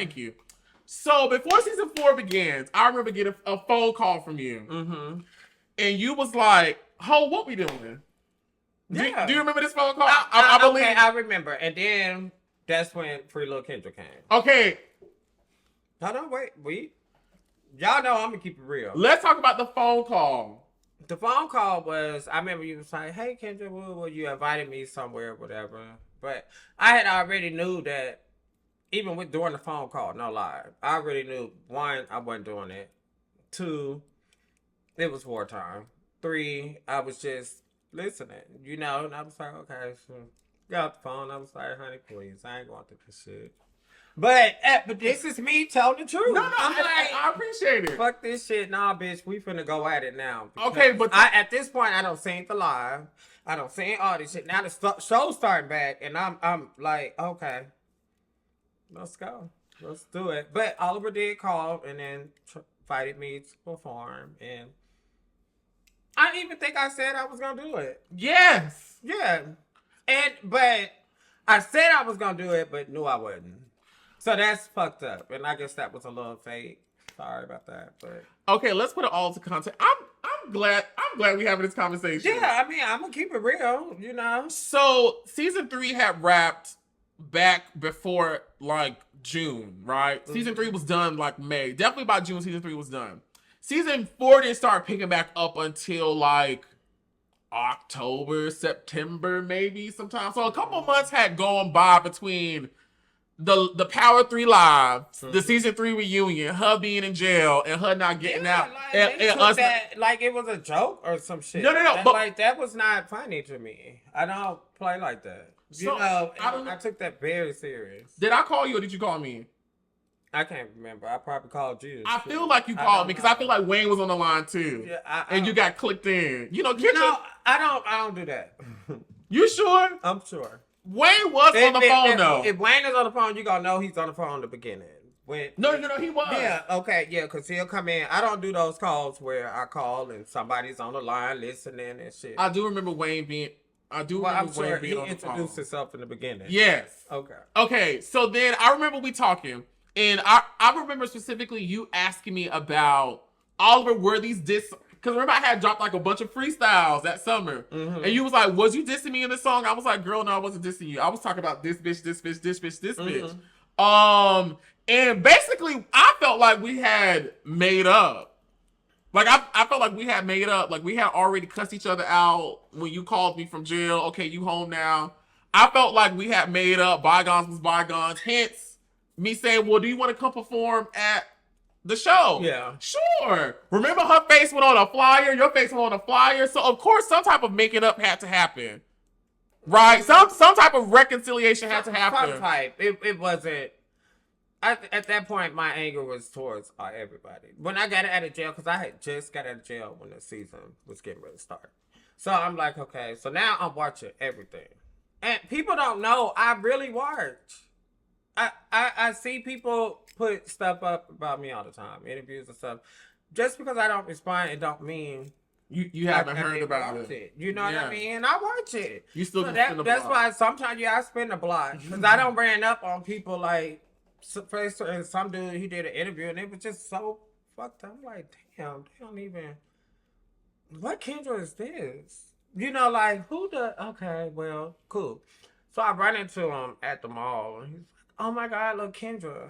Thank you. So before season 4 begins, I remember getting a phone call from you. Mm-hmm. And you was like, "Ho, what we doing?" Yeah. Do you remember this phone call? I believe. Okay, I remember. And then that's when Free Lil Kendra came. Okay. Hold on, wait. Y'all know I'm gonna keep it real. Let's talk about the phone call. The phone call was, I remember you was like, "Hey Kendra, well, you invited me somewhere, whatever." But I had already knew that, even with during the phone call, no lie, I already knew, 1, I wasn't doing it. 2, it was wartime. 3, I was just listening, and I was like, okay, so got off the phone. I was like, honey, please, I ain't going through this shit. But this is me telling the truth. No, I appreciate it. Fuck this shit. Nah, bitch, we finna go at it now. Okay, but at this point, I don't seen the live. I don't seen all this shit. Now the show's starting back, and I'm like, okay, let's go. Let's do it. But Oliver did call and then invited me to perform, and I didn't even think I said I was gonna do it. Yes. Yeah. But I said I was gonna do it, but knew I wasn't. So that's fucked up. And I guess that was a little fake. Sorry about that. But okay, let's put it all to context. I'm glad we having this conversation. Yeah, I mean, I'm gonna keep it real, So season 3 had wrapped back before like June, right? Mm-hmm. Season 3 was done like May. Definitely by June, season 3 was done. Season 4 didn't start picking back up until like October, September, maybe sometime. So a couple months had gone by between the Power 3 live, the season 3 reunion, her being in jail and her not getting out. Like, and us that like it was a joke or some shit. No. That was not funny to me. I don't play like that. I took that very serious. Did I call you or did you call me? I can't remember. I probably called you. I feel like you called me because I feel like Wayne was on the line too. Yeah, and you got clicked in. I don't do that. You sure? I'm sure. Wayne was on the phone though. If Wayne is on the phone, you gonna know he's on the phone in the beginning. No, he was. Yeah, okay, yeah, because he'll come in. I don't do those calls where I call and somebody's on the line listening and shit. I do remember Wayne being. I'm sure he introduced himself in the beginning. Yes. Okay. So then I remember we talking, and I remember specifically you asking me about Oliver Worthy's diss. Because remember, I had dropped like a bunch of freestyles that summer. Mm-hmm. And you was like, was you dissing me in the song? I was like, girl, no, I wasn't dissing you. I was talking about this bitch, this bitch, this bitch, this bitch. And basically, I felt like we had made up. Like, I felt like we had made up. Like, we had already cussed each other out when you called me from jail. Okay, you home now. I felt like we had made up. Bygones was bygones. Hence, me saying, well, do you want to come perform at the show? Yeah. Sure. Remember her face went on a flyer, your face went on a flyer. So of course some type of making up had to happen. Right? Some type of reconciliation had to happen. Some type. It wasn't at that point my anger was towards everybody. When I got out of jail, because I had just got out of jail when the season was getting ready to start. So I'm like, okay, so now I'm watching everything. And people don't know I really watch. I see people put stuff up about me all the time, interviews and stuff. Just because I don't respond, it don't mean you haven't heard about it. You know what I mean? And I watch it. You still that's why sometimes I spin the block because I don't ran up on people like and some dude he did an interview and it was just so fucked up. I'm like, damn, they don't even. What Kendra is this? Like who the? Okay, well, cool. So I run into him at the mall and he's like, oh my God, look, Kendra.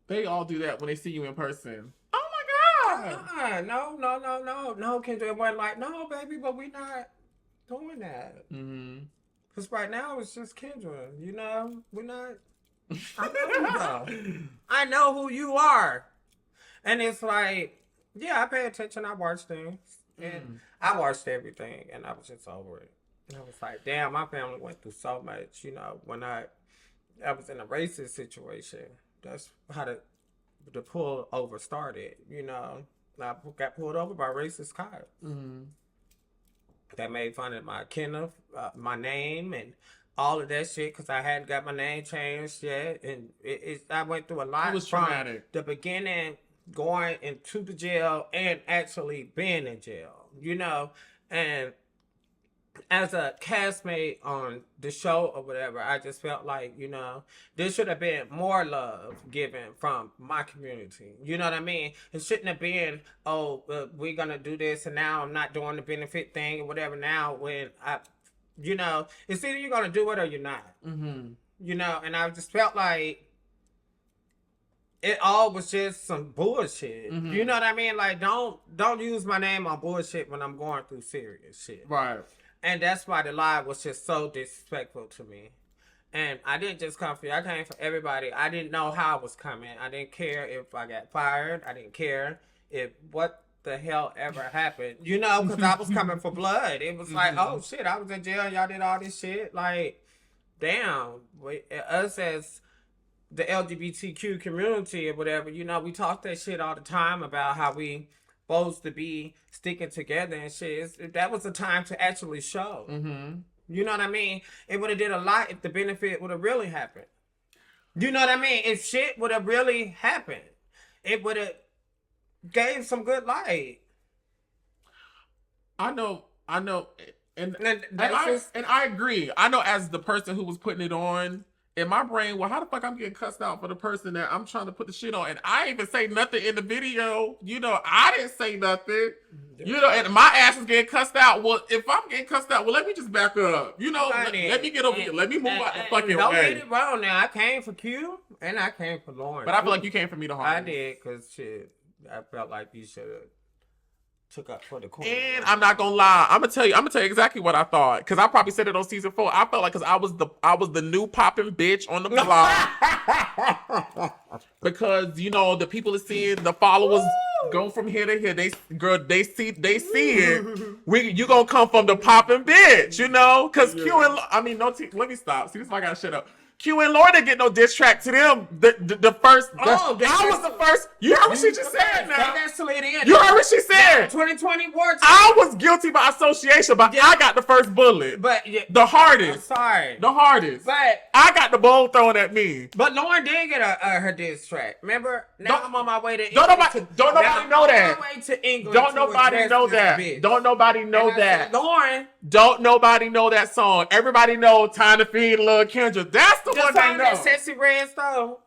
They all do that when they see you in person. Oh my God. No, Kendra. It wasn't like, no, baby, but we not doing that. Mm-hmm. Because right now it's just Kendra, We're not. I know you though. I know who you are. And it's like, yeah, I pay attention. I watch things. And I watched everything. And I was just over it. And I was like, damn, my family went through so much, when I was in a racist situation. That's how the pull over started, I got pulled over by racist cops. Mm-hmm. They made fun of my Kenneth, my name, and all of that shit because I hadn't got my name changed yet. And I went through a lot. It was traumatic. The beginning, going into the jail and actually being in jail, And as a castmate on the show or whatever, I just felt like, there should have been more love given from my community. You know what I mean? It shouldn't have been, we're going to do this and now I'm not doing the benefit thing or whatever. Now when it's either you're going to do it or you're not. Mm-hmm. And I just felt like it all was just some bullshit. Mm-hmm. You know what I mean? Like, don't use my name on bullshit when I'm going through serious shit. Right. And that's why the live was just so disrespectful to me. And I didn't just come for you. I came for everybody. I didn't know how I was coming. I didn't care if I got fired. I didn't care if what the hell ever happened. Because I was coming for blood. It was like, oh, shit, I was in jail. Y'all did all this shit. Like, damn. Us as the LGBTQ community or whatever, we talk that shit all the time about how we supposed to be sticking together and shit. That was a time to actually show. Mm-hmm. You know what I mean? It would have did a lot if the benefit would have really happened. You know what I mean? If shit would have really happened, it would have gave some good light. I know, and I agree. I know as the person who was putting it on, in my brain, well, how the fuck I'm getting cussed out for the person that I'm trying to put the shit on? And I ain't even say nothing in the video. I didn't say nothing. And my ass is getting cussed out. Well, if I'm getting cussed out, well, let me just back up. Let me get over here. Let me move out the fucking don't way. Don't get it wrong now. I came for Q and I came for Lauren. But I feel like you came for me the hardest. I did, because shit, I felt like you should have took up for the queen. And I'm not gonna lie, I'm gonna tell you exactly what I thought, because I probably said it on season 4. I felt like, because I was the new popping bitch on the block. Because the people are seeing, the followers go from here to here. They see it. You gonna come from the popping bitch, because Q and let me stop. See, this is why I gotta shut up. Q and Lauren didn't get no diss track to them. The first. I was the first. You heard what she just said now. You heard what she said. 2020 war. I was guilty by association, but I got the first bullet. But the hardest. I'm sorry. The hardest. But I got the ball thrown at me. But Lauren did get her diss track. Remember? Now I'm on my way to England. Don't nobody know that. I'm on my way to England. Don't nobody know that. Bitch. Don't nobody know that. Lauren. Don't nobody know that song. Everybody know Time to Feed Lil Kendra. That's the one they know. That Sexyy Red stole.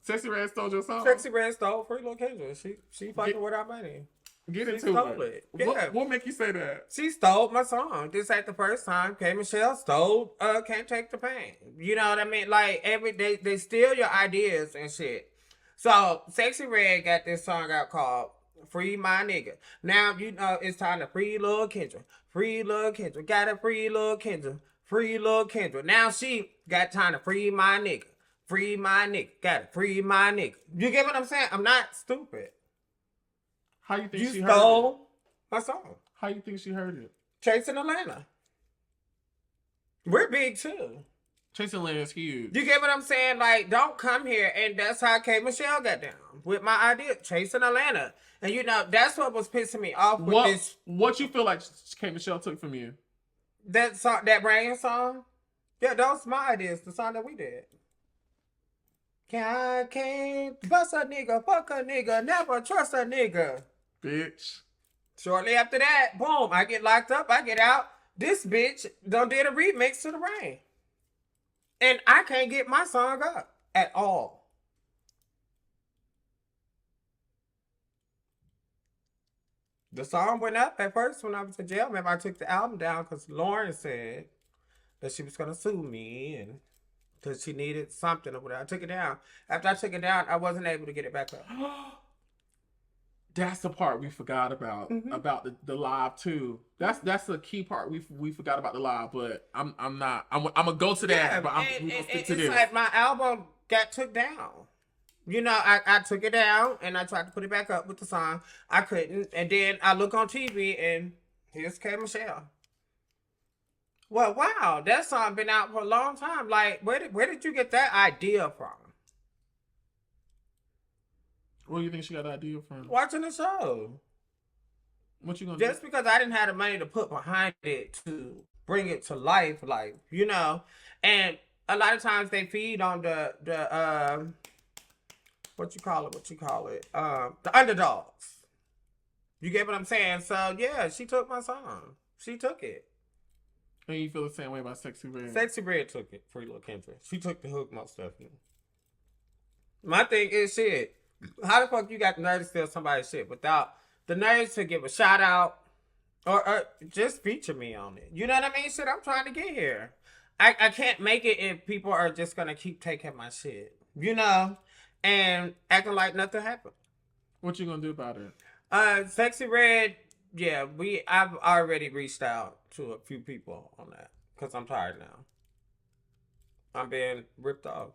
Sexyy Red stole your song? Sexyy Red stole Free Lil Kendra. She fucking with our money. Get into it. Yeah. What make you say that? She stole my song. This ain't the first time. K. Michelle stole Can't Take the Pain. You know what I mean? Like, they steal your ideas and shit. So Sexyy Red got this song out called Free My Nigga. Now it's time to free Lil Kendra. Free Lil Kendra. Gotta free Lil Kendra. Free Lil Kendra. Now she got time to free my nigga. Free my nigga. Gotta free my nigga. You get what I'm saying? I'm not stupid. How you think she heard it? You stole my song. How you think she heard it? Chasing Atlanta. We're big too. Chasing Atlanta is huge. You get what I'm saying? Like, don't come here. And that's how K. Michelle got down with my idea. Chasing Atlanta. And that's what was pissing me off with this. What you feel like K. Michelle took from you? That song, that Rain song? Yeah, that was my ideas, the song that we did. I can't bust a nigga, fuck a nigga, never trust a nigga. Bitch. Shortly after that, boom, I get locked up, I get out. This bitch done did a remix to the Rain. And I can't get my song up at all. The song went up at first when I was in jail. Remember, I took the album down because Lauren said that she was going to sue me and because she needed something or whatever. I took it down. After I took it down, I wasn't able to get it back up. That's the part we forgot about, about the live too. That's the key part we forgot about the live, but I'm gonna go to that, but we gonna stick to this. It's like my album got took down. I took it down and I tried to put it back up with the song. I couldn't. And then I look on TV and here's K. Michelle. Well, wow, that song been out for a long time. Like, where did you get that idea from? Where do you think she got the idea from? Watching the show. What you gonna do? Just because I didn't have the money to put behind it to bring it to life, like, And a lot of times they feed on the what you call it? The underdogs. You get what I'm saying? So yeah, she took my song. She took it. And you feel the same way about Sexyy Red? Sexyy Red took it for Lil Kendra. She took the hook most definitely. My thing is shit. How the fuck you got the nerve to steal somebody's shit without the nerve to give a shout out or just feature me on it? You know what I mean? Shit, I'm trying to get here. I can't make it if people are just gonna keep taking my shit, you know, and acting like nothing happened. What you gonna do about it? Sexyy Red, yeah, I've already reached out to a few people on that because I'm tired now. I'm being ripped off.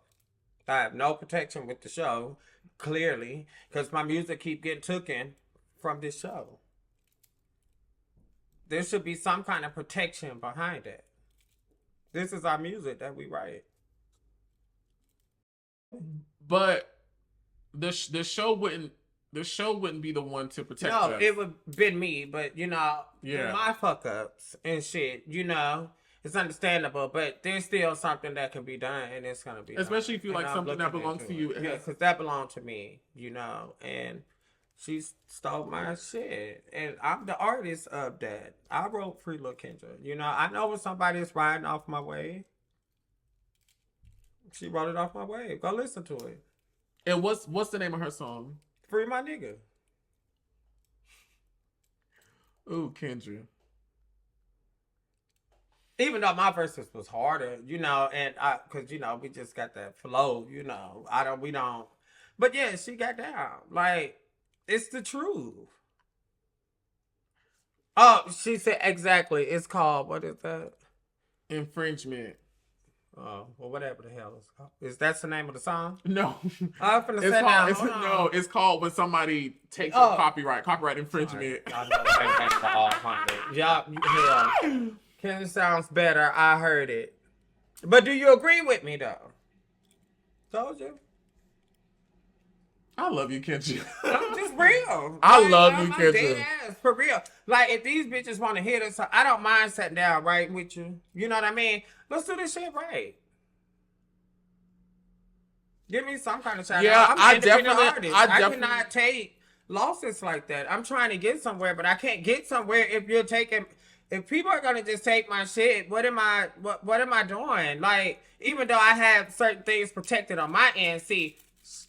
I have no protection with the show, clearly, because my music keep getting taken from this show. There should be some kind of protection behind it. This is our music that we write. But the show wouldn't be the one to protect us. No, it would been me, but you know, Yeah. my fuck ups and shit, you know, it's understandable, but there's still something that can be done, and it's gonna be Especially done. if you And like I'm something that looking belongs into to you. it. Yeah, because that belonged to me, you know, and she stole my shit, and I'm the artist of that. I wrote Free Lil Kendra, you know. I know when somebody is riding off my wave. She wrote it off my wave. Go listen to it. And what's the name of her song? Free my nigga. Ooh, Kendra. Even though my verses was harder, you know, and cause you know we just got that flow, you know. We don't. But yeah, she got down. Like it's the truth. Oh, she said exactly. It's called what is that? Infringement. Oh, well, whatever the hell it's called. Is that the name of the song? No. I'm finna It's say called, now. no, it's called when somebody takes Oh. copyright infringement. I know. Y'all, hell. Ken sounds better. I heard it. But do you agree with me though? Told you. I love you, Kendra. I'm just real. I love you, I'm Kendra. dead ass, for real. Like if these bitches want to hit us, I don't mind sitting down right with you. You know what I mean? Let's do this shit right. Give me some kind of shout Yeah, out. I'm I an independent definitely- artist. I I definitely- cannot take losses like that. I'm trying to get somewhere, but I can't get somewhere if you're taking. If people are gonna just take my shit, what am I doing? Like, even though I have certain things protected on my end, see,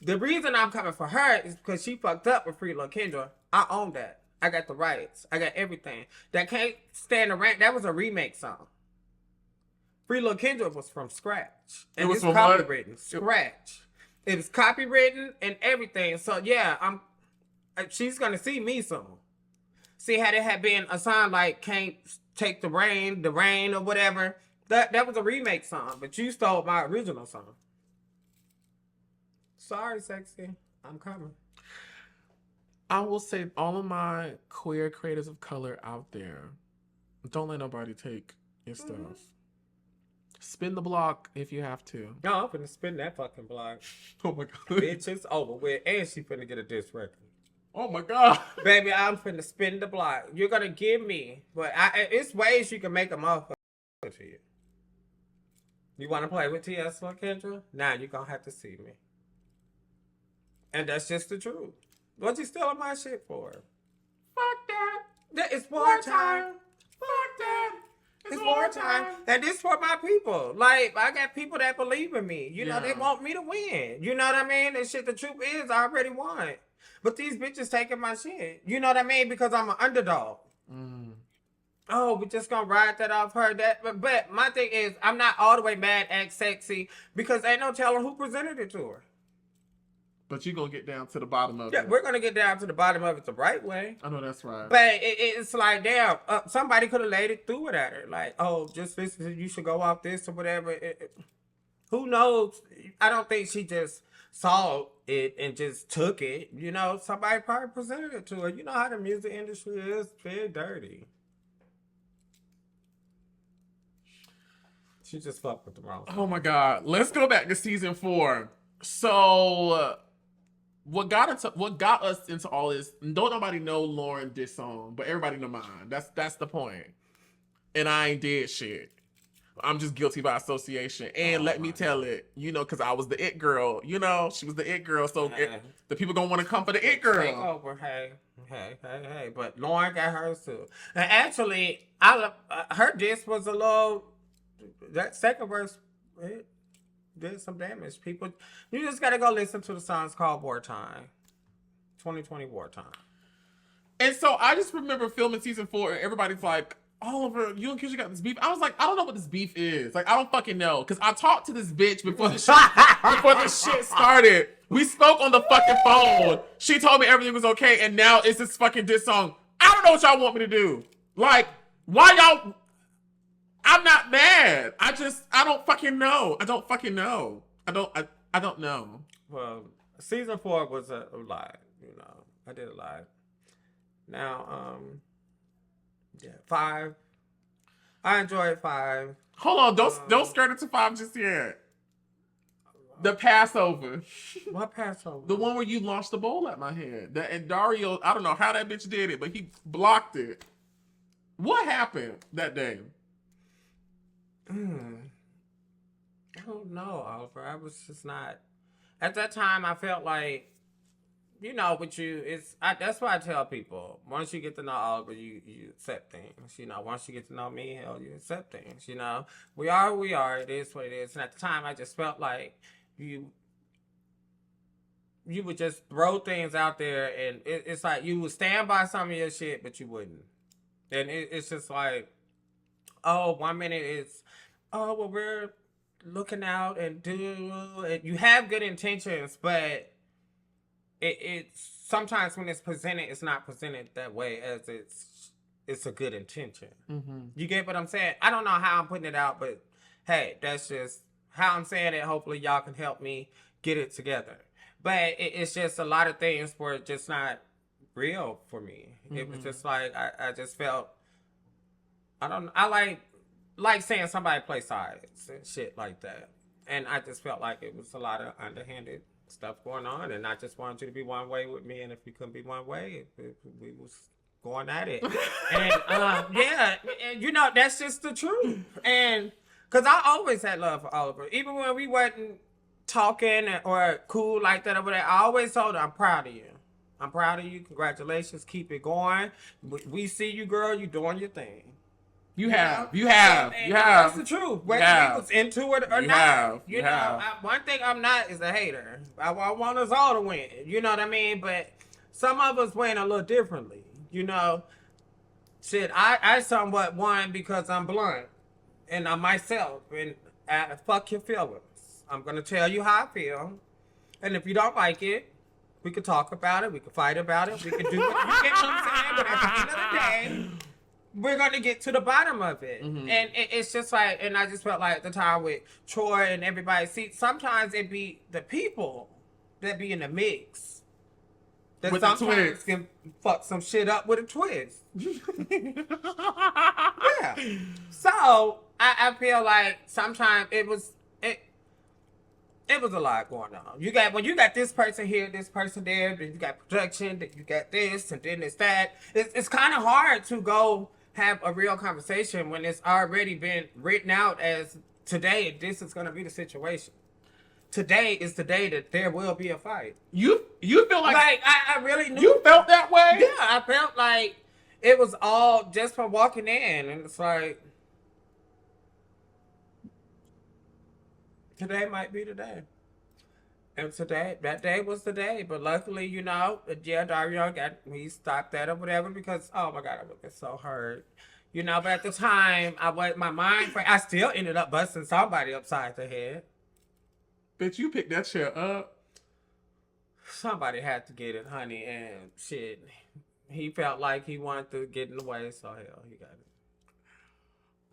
the reason I'm coming for her is because she fucked up with Free Lil Kendra. I own that. I got the rights. I got everything. That can't stand around. That was a remake song. Free Lil Kendra was from scratch. And It was it's from what? copywritten. Scratch. It was copywritten and everything. So yeah, she's gonna see me soon. See how there had been a song like Can't Take the Rain or whatever. That was a remake song, but you stole my original song. Sorry, Sexy. I'm coming. I will say all of my queer creators of color out there, don't let nobody take your stuff. Spin the block if you have to. No, I'm finna spin that fucking block. Oh my god. Bitch, it's over with. And she finna get a diss record. Oh my god. Baby, I'm finna spin the block. You're gonna give me, but it's ways you can make a motherfucker to you. You wanna play with TS Lil Kendra? Now you're gonna have to see me. And that's just the truth. What you stealing my shit for? Fuck that. It's wartime. Fuck that. It's wartime. And this for my people. Like, I got people that believe in me. You know, they Yeah. want me to win. You know what I mean? And shit, the truth is, I already won. But these bitches taking my shit. You know what I mean? Because I'm an underdog. Oh, we just gonna ride that off her. But my thing is, I'm not all the way mad at Sexy because ain't no telling who presented it to her. But you gonna get down to the bottom of Yeah, it. we're gonna get down to the bottom of it the right way. I know that's right. But it's like, damn, somebody could have laid it through it at her. Like, oh, just listen, you should go off this or whatever. Who knows? I don't think she just saw it and just took it. You know, somebody probably presented it to her. You know how the music industry is very dirty. She just fucked with the wrong. Oh my god. Let's go back to season 4. So what got us into all this, don't nobody know Lauren this song, but everybody know mine. That's the point. And I ain't did shit. I'm just guilty by association. And let me tell it, you know, because I was the it girl. You know, she was the it girl. So the people gonna want to come for the it girl. Take over, hey. But Lauren got hers too. And actually, her disc was a little. That second verse, it did some damage. People, you just gotta go listen to the songs called Wartime. 2020 Wartime. And so I just remember filming season 4, and everybody's like, Oliver, you and Kendra got this beef. I was like, I don't know what this beef is. Like, I don't fucking know. Because I talked to this bitch before the shit started. We spoke on the fucking phone. She told me everything was okay, and now it's this fucking diss song. I don't know what y'all want me to do. Like, why y'all... I'm not mad. I don't fucking know. I don't fucking know. I don't know. Well, season 4 was a lie. You know, I did a lie. Now, 5. I enjoyed 5. Hold on, don't skirt it to 5 just yet. The Passover. What Passover? The one where you launched the bowl at my head. And Dario, I don't know how that bitch did it, but he blocked it. What happened that day? I don't know, Oliver. I was just not. At that time, I felt like, you know, with you, that's why I tell people, once you get to know Oliver, you accept things. You know, once you get to know me, hell, you accept things. You know, we are who we are. It is what it is. And at the time, I just felt like you would just throw things out there, and it's like you would stand by some of your shit, but you wouldn't. And it's just like, oh, 1 minute it's, oh, well, we're looking out and you have good intentions, but it's sometimes when it's presented, it's not presented that way as it's a good intention. Mm-hmm. You get what I'm saying? I don't know how I'm putting it out, but hey, that's just how I'm saying it. Hopefully y'all can help me get it together. But it's just a lot of things were just not real for me. Mm-hmm. It was just like, I just felt, I like saying somebody play sides and shit like that. And I just felt like it was a lot of underhanded stuff going on, and I just wanted you to be one way with me, and if you couldn't be one way, we was going at it. And yeah, and you know, that's just the truth. And because I always had love for Oliver, even when we wasn't talking or cool like that over there, I always told her, I'm proud of you. I'm proud of you. Congratulations. Keep it going. We see you, girl. You doing your thing. You have. That's the truth. Whether he was into it or not. You know, one thing I'm not is a hater. I want us all to win. You know what I mean? But some of us win a little differently. You know, shit, I somewhat won because I'm blunt. And I'm myself. And fuck your feelings. I'm going to tell you how I feel. And if you don't like it, we can talk about it. We can fight about it. We can do what you get what I'm saying. But at the end of the day, we're going to get to the bottom of it. Mm-hmm. And it's just like, and I just felt like at the time with Troy and everybody, see, sometimes it be the people that be in the mix that with sometimes can fuck some shit up with a twist. Yeah. So I feel like sometimes it was a lot going on. When you got this person here, this person there, then you got production, then you got this, and then it's that. It's kind of hard to go have a real conversation when it's already been written out as today, this is going to be the situation. Today is the day that there will be a fight. You feel like I really knew. You felt that way? Yeah, I felt like it was all just from walking in, and it's like, today might be the day. And today, that day was the day. But luckily, you know, yeah, Dario we stopped that or whatever because, oh my God, I would get so hurt. You know, but at the time, I still ended up busting somebody upside the head. Bitch, you picked that shit up. Somebody had to get it, honey, and shit. He felt like he wanted to get in the way, so hell, he got it.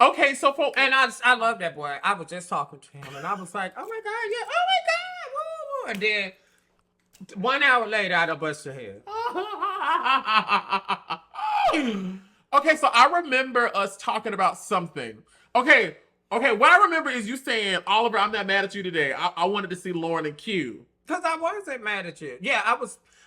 Okay, so and I love that boy. I was just talking to him, and I was like, oh my God, yeah, oh my God, woo. And then 1 hour later, I done bust your head. Okay, so I remember us talking about something. Okay, what I remember is you saying, Oliver, I'm not mad at you today. I wanted to see Lauren and Q. Because I wasn't mad at you. Yeah,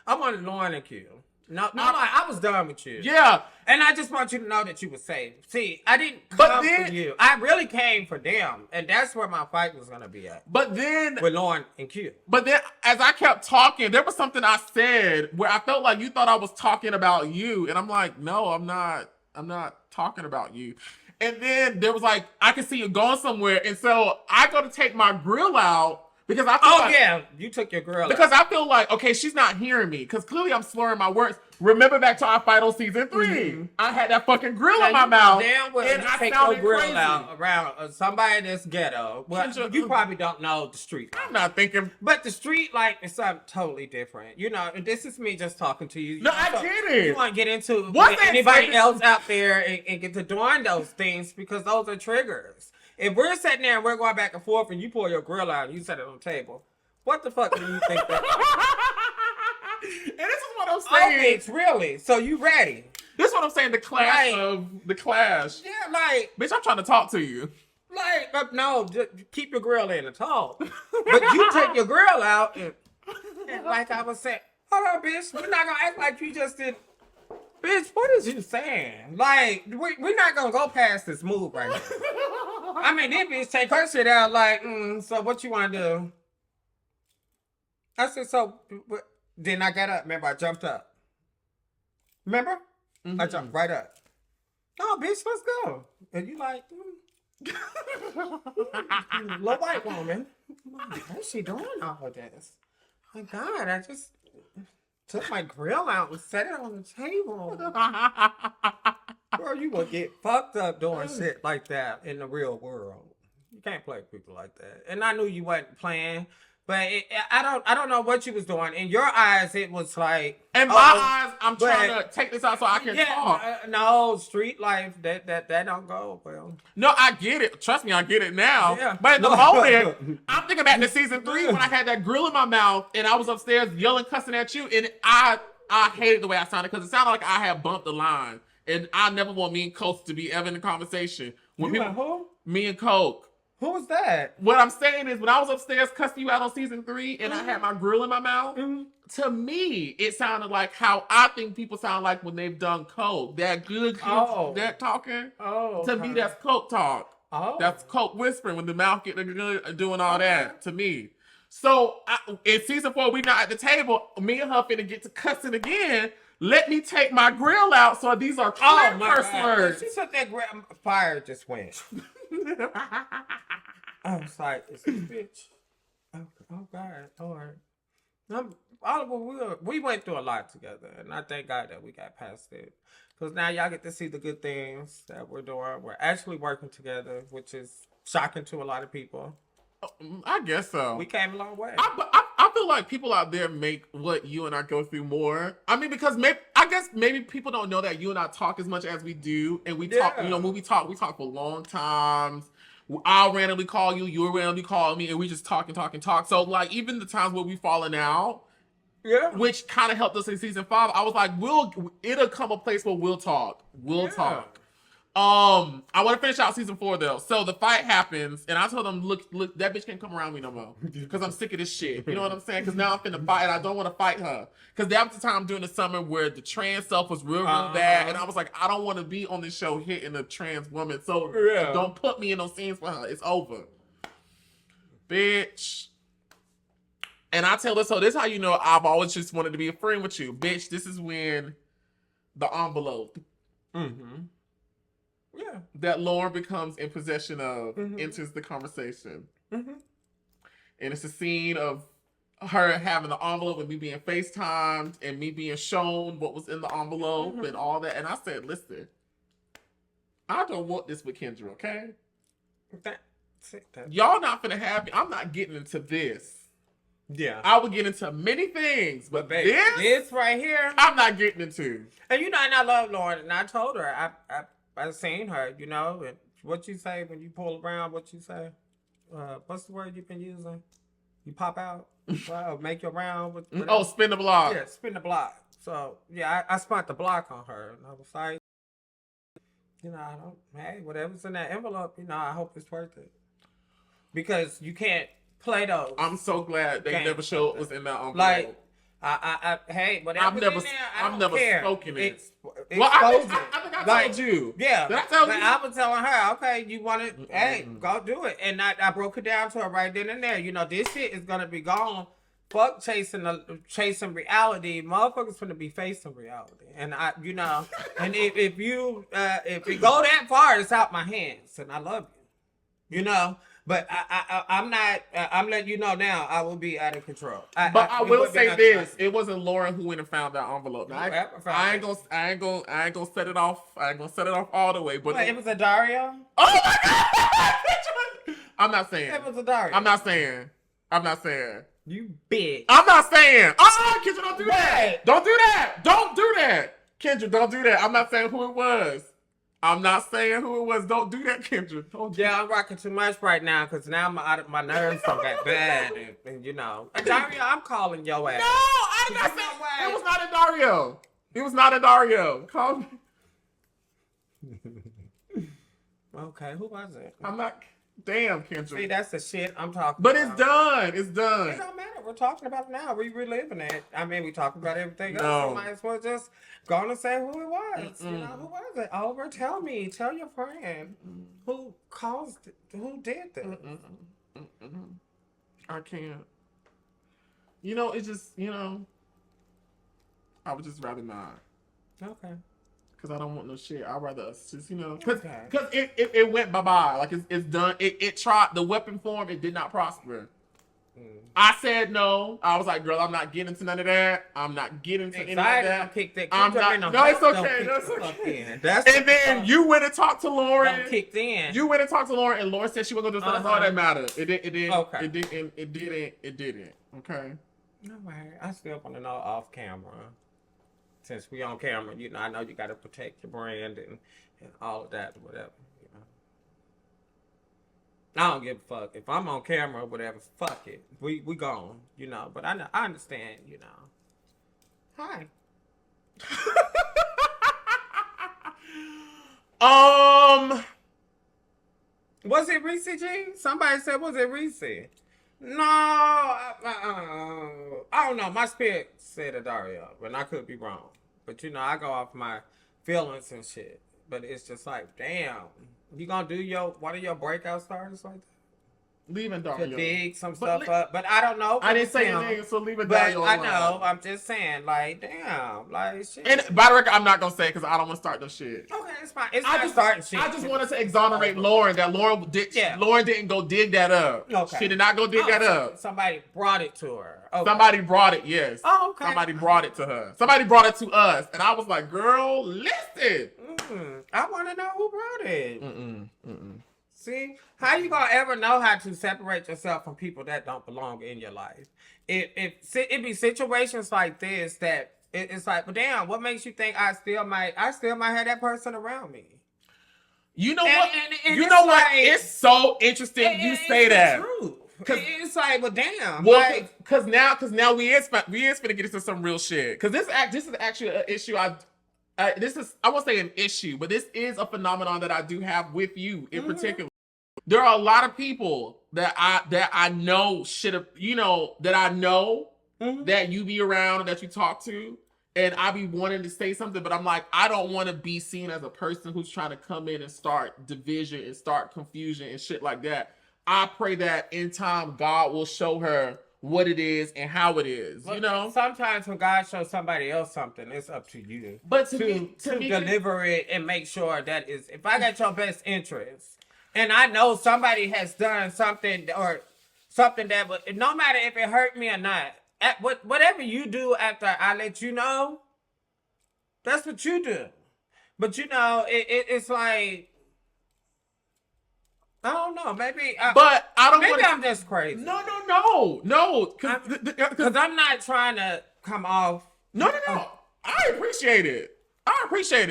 I wanted Lauren and Q. No, like, I was done with you. Yeah. And I just want you to know that you were safe. See, I didn't But come then- for you. I really came for them. And that's where my fight was going to be at. But then, With Lauren and Q. but then, as I kept talking, there was something I said where I felt like you thought I was talking about you, and I'm like, no, I'm not. I'm not talking about you. And then there was like, I could see you going somewhere, and so I go to take my grill out because I feel like, yeah, you took your girl because out. I feel like, okay, she's not hearing me because clearly I'm slurring my words. Remember back to our fight on season 3, I had that fucking grill in my mouth, Damn well, and you I take your sounded grill crazy. out around somebody that's ghetto. Well, Kendra, you probably don't know the street. I'm not thinking. But the street life is something totally different. You know, and this is me just talking to you. No, I get it. You want to get into What's with that anybody saying? else out there and get to doing those things because those are triggers. If we're sitting there and we're going back and forth and you pull your grill out and you set it on the table, what the fuck do you think that? And this is what I'm Oh, saying. bitch, really? So you ready? This is what I'm saying. The clash Right. of the clash. Yeah, like. Bitch, I'm trying to talk to you. Like, no, just keep your grill in and talk. But you take your grill out and like I was saying, hold on, bitch, we're not gonna act like you just did. Bitch, what is you saying? Like, we're not gonna go past this move right now. I mean, this bitch take her shit out like, so what you wanna do? I said, so, then I got up. Remember, I jumped up. Remember? I jumped right up. No, bitch, let's go. And you like, little white woman. What's she doing all of this? My God, I just took my grill out and set it on the table. Girl, you will get fucked up doing shit like that in the real world. You can't play with people like that. And I knew you wasn't playing, but I don't know what you was doing. In your eyes, it was like. In my eyes, I'm trying to take this out so I can talk. No, street life that don't go well. No, I get it. Trust me, I get it now. Yeah. But in the moment, I'm thinking back to season 3 when I had that grill in my mouth and I was upstairs yelling, cussing at you, and I hated the way I sounded because it sounded like I had bumped the line. And I never want me and Coke to be ever in the conversation. When You and who? Me and Coke. Who was that? What I'm saying is when I was upstairs cussing you out on season 3 and I had my grill in my mouth, to me, it sounded like how I think people sound like when they've done Coke. That good, that talking. Oh. To me, that's Coke talk. Oh. That's Coke whispering when the mouth get the good doing all that to me. So in season 4, we not at the table. Me and her finna get to cussing again. Let me take my grill out so these are clear curse words. She took that grill. Fire just went. I was like, is this bitch? Oh God, all right. Oliver, we went through a lot together, and I thank God that we got past it. Because now y'all get to see the good things that we're doing. We're actually working together, which is shocking to a lot of people. I guess so. We came a long way. I feel like people out there make what you and I go through more. I mean, because maybe people don't know that you and I talk as much as we do, and we talk. You know, when we talk for long times. I'll randomly call you, you'll randomly call me, and we just talk and talk and talk. So, like, even the times where we falling out, which kind of helped us in season 5, I was like, it'll come a place where we'll talk. We'll talk. I want to finish out season 4 though. So the fight happens, and I told them, look, that bitch can't come around me no more because I'm sick of this shit. You know what I'm saying? Because now I'm finna fight, and I don't want to fight her. Because that was the time during the summer where the trans stuff was real bad, and I was like, I don't want to be on this show hitting a trans woman, so don't put me in those scenes for her. It's over, bitch. And I tell her, so this is how you know I've always just wanted to be a friend with you, bitch. This is when the envelope. Yeah. That Lauren becomes in possession of enters the conversation. And it's a scene of her having the envelope and me being FaceTimed and me being shown what was in the envelope and all that. And I said, listen, I don't want this with Kendra, okay? Y'all not finna have me. I'm not getting into this. Yeah. I would get into many things, but baby, this right here, I'm not getting into. And you know, and I love Lauren, and I told her, I seen her, you know, and what you say when you pull around, what you say? What's the word you've been using? You pop out? Wow, make your round. Spin the block. Yeah, spin the block. So, yeah, I spun the block on her, and I was like, you know, hey, whatever's in that envelope, you know, I hope it's worth it. Because you can't play those. I'm so glad they never showed what was in that envelope. Like, Hey, whatever. I've never spoken it. Well, I think I told you. Yeah. Did I tell you? I was telling her, okay, you want it? Hey, go do it. And I broke it down to her right then and there. You know, this shit is gonna be gone. Fuck chasing reality. Motherfuckers finna be facing reality. And and if it go that far, it's out my hands. And I love you. You know. But I'm not. I'm letting you know now. I will be out of control. I will say this: it wasn't Lauren who went and found that envelope. Now, I ain't gonna set it off. I ain't gonna set it off all the way. But it was a Dario. Oh my god! I'm not saying it was a Dario. I'm not saying. You bitch. I'm not saying. Kendra, don't do that. Don't do that. Don't do that. Kendra, don't do that. I'm not saying who it was. I'm not saying who it was. Don't do that, Kendra. I'm rocking too much right now because now my nerves don't get bad. And Dario, I'm calling your ass. No, I did not say it was not a Dario. It was not a Dario. Call me. Okay, who was it? I'm not. Damn, Kendra. See, that's the shit I'm talking about. But it's done. It's done. It don't matter. We're talking about it now. We reliving it. I mean, we talking about everything else. No. We might as well just go on and say who it was. Who was it? Oliver, tell me. Tell your friend who did this. I can't. It's just, I would just rather not. Okay. Because I don't want no shit. I'd rather us just, because it went bye-bye. Like, it's done. It tried, the weapon form, it did not prosper. I said no. I was like, girl, I'm not getting into none of that. I'm not getting into any of that. I'm not. No, it's okay. That's okay. And then you went and talked to Lauren. Kicked in. You went and talked to Lauren, and Lauren said she was gonna do something. That's all that mattered. It didn't. Okay. It didn't. Okay. No way. I still want to know off camera. Since we on camera, I know you got to protect your brand and all of that, whatever. I don't give a fuck if I'm on camera or whatever. Fuck it, we gone, But I understand, Hi. Was it Reese G? Somebody said, was it Reese? No, I don't know. My spirit said Dario, but I could be wrong. But I go off my feelings and shit. But it's just like, damn, you gonna do one of your breakout stars like that? Leaving Dario. To dig some stuff up. But I don't know. I didn't say anything, so leave it Dario alone. I know. I'm just saying, like, damn. Like, shit. And by the record, I'm not going to say it because I don't want to start no shit. Okay, it's fine. It's not starting shit. I just wanted to exonerate Lauren that Lauren didn't go dig that up. Okay. She did not go dig that up. Somebody brought it to her. Okay. Somebody brought it, yes. Oh, okay. Somebody brought it to her. Somebody brought it to us. And I was like, girl, listen. I want to know who brought it. See, how you gonna ever know how to separate yourself from people that don't belong in your life? It be situations like this that it's like, but damn, what makes you think I still might have that person around me? You know what? You know what? It's so interesting you say that. True. It's like, well, damn. Well, because now we is finna get into some real shit. Because this is actually an issue I won't say an issue, but this is a phenomenon that I do have with you in particular. There are a lot of people that I know should have, that I know that you be around and that you talk to, and I be wanting to say something, but I'm like, I don't want to be seen as a person who's trying to come in and start division and start confusion and shit like that. I pray that in time God will show her what it is and how it is, Sometimes when God shows somebody else something, it's up to you. But to deliver it and make sure that is, if I got your best interest, and I know somebody has done something or something that would, no matter if it hurt me or not, whatever you do after I let you know, that's what you do. But it's like, I don't know. Maybe I'm just crazy. No. Because I'm not trying to come off. No. I appreciate it.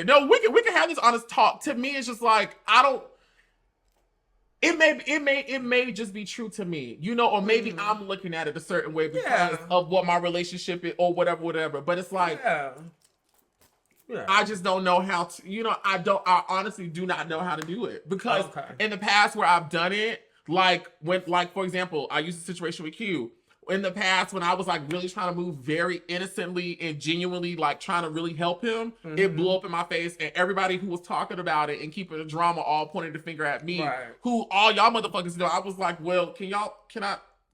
No, we can have this honest talk. To me, it's just like, I don't. It may just be true to me, or maybe I'm looking at it a certain way because of what my relationship is or whatever. But it's like, I just don't know how to, I honestly do not know how to do it because in the past where I've done it, for example, I used a situation with Q. in the past when I was like really trying to move very innocently and genuinely like trying to really help him, it blew up in my face, and everybody who was talking about it and keeping the drama all pointed the finger at me, who all y'all motherfuckers know. I was like, well,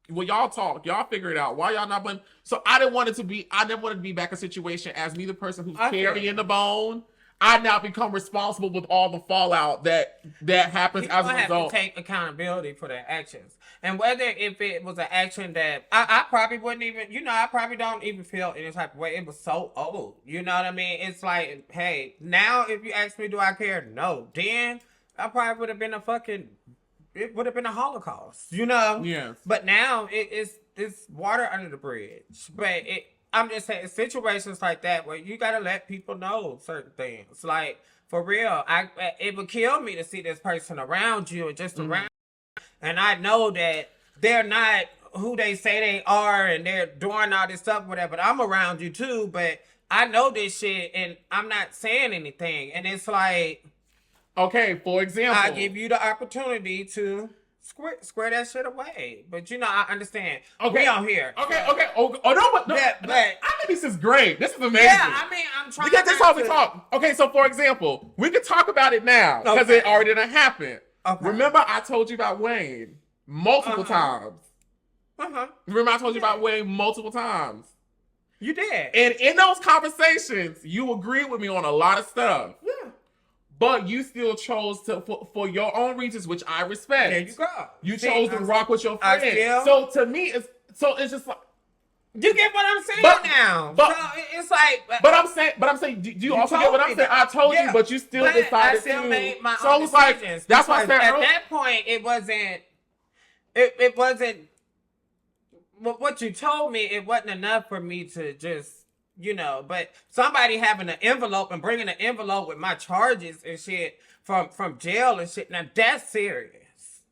will y'all talk? Y'all figure it out. Why y'all not blaming? So I never wanted to be back in a situation as me, the person who's carrying the bone. I now become responsible with all the fallout that happens as a result. You have to take accountability for their actions. And whether if it was an action that I probably wouldn't even, I probably don't even feel any type of way. It was so old. You know what I mean? It's like, hey, now if you ask me, do I care? No. Then I probably would have been it would have been a Holocaust, Yes. But now it's water under the bridge. But I'm just saying, situations like that where you gotta let people know certain things. Like, for real, it would kill me to see this person around you or just around, and I know that they're not who they say they are, and they're doing all this stuff, whatever. But I'm around you too, but I know this shit, and I'm not saying anything. And it's like, okay, for example, I give you the opportunity to square that shit away. But I understand. Okay. We on here. Okay. Oh no, Yeah, but I think this is great. This is amazing. Yeah, I mean, I'm trying because that's how we talk. Okay, so for example, we can talk about it now because it already done happened. Okay. Remember, I told you about Wayne multiple times. Remember, I told you about Wayne multiple times. You did. And in those conversations, you agreed with me on a lot of stuff. Yeah. But you still chose for your own reasons, which I respect. There you go. You chose to rock with your friend. So to me, it's just like, you get what I'm saying now. But so it's like. But I'm saying, do you also get what I'm saying? I told you, but you still decided I still made my own decisions. Like, that's why I said at that point it wasn't. It wasn't. What you told me, it wasn't enough for me to just. But somebody having an envelope and bringing an envelope with my charges and shit from jail and shit. Now that's serious.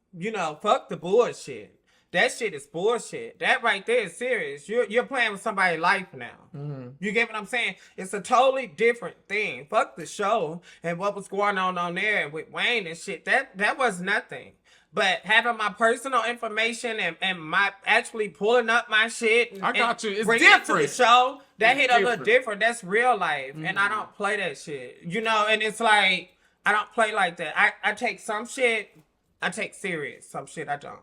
Fuck the bullshit. That shit is bullshit. That right there is serious. You're playing with somebody's life now. You get what I'm saying? It's a totally different thing. Fuck the show and what was going on there with Wayne and shit. That was nothing. But having my personal information and my actually pulling up my shit and, I got you. It's bringing different. it to the show, that hit a little different. That's real life. And I don't play that shit. And it's like, I don't play like that. I take some shit, I take serious. Some shit I don't.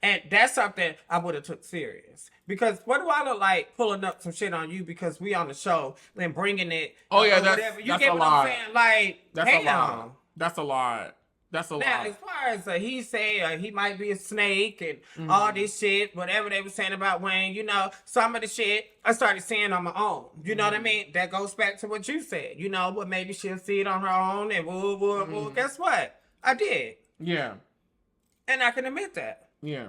And that's something I would have took serious. Because what do I look like pulling up some shit on you because we on the show and bringing it? Oh yeah, whatever. You that's get a what lot. I'm saying? Like, that's a lot. That's a lot. That's a lot. Now, as far as he say he might be a snake and all this shit, whatever they were saying about Wayne, some of the shit I started seeing on my own. You know what I mean? That goes back to what you said. But maybe she'll see it on her own and woo. Guess what? I did. Yeah. And I can admit that. Yeah.